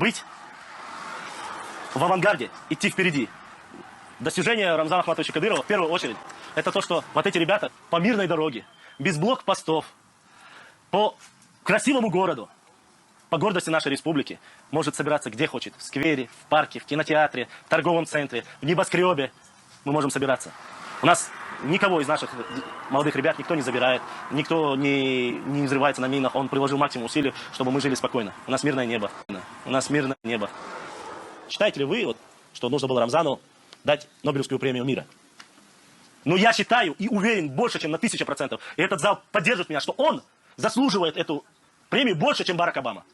быть в авангарде, идти впереди. Достижение Рамзана Ахматовича Кадырова, в первую очередь, это то, что вот эти ребята по мирной дороге, без блокпостов, по красивому городу, по гордости нашей республики, может собираться где хочет. В сквере, в парке, в кинотеатре, в торговом центре, в небоскребе. Мы можем собираться. У нас никого из наших молодых ребят никто не забирает, никто не взрывается на минах. Он приложил максимум усилий, чтобы мы жили спокойно. У нас мирное небо. У нас мирное небо. Считаете ли вы, что нужно было Рамзану дать Нобелевскую премию мира? Но я считаю и уверен больше, чем на 1000%, и этот зал поддержит меня, что он заслуживает эту премию больше, чем Барак Обама.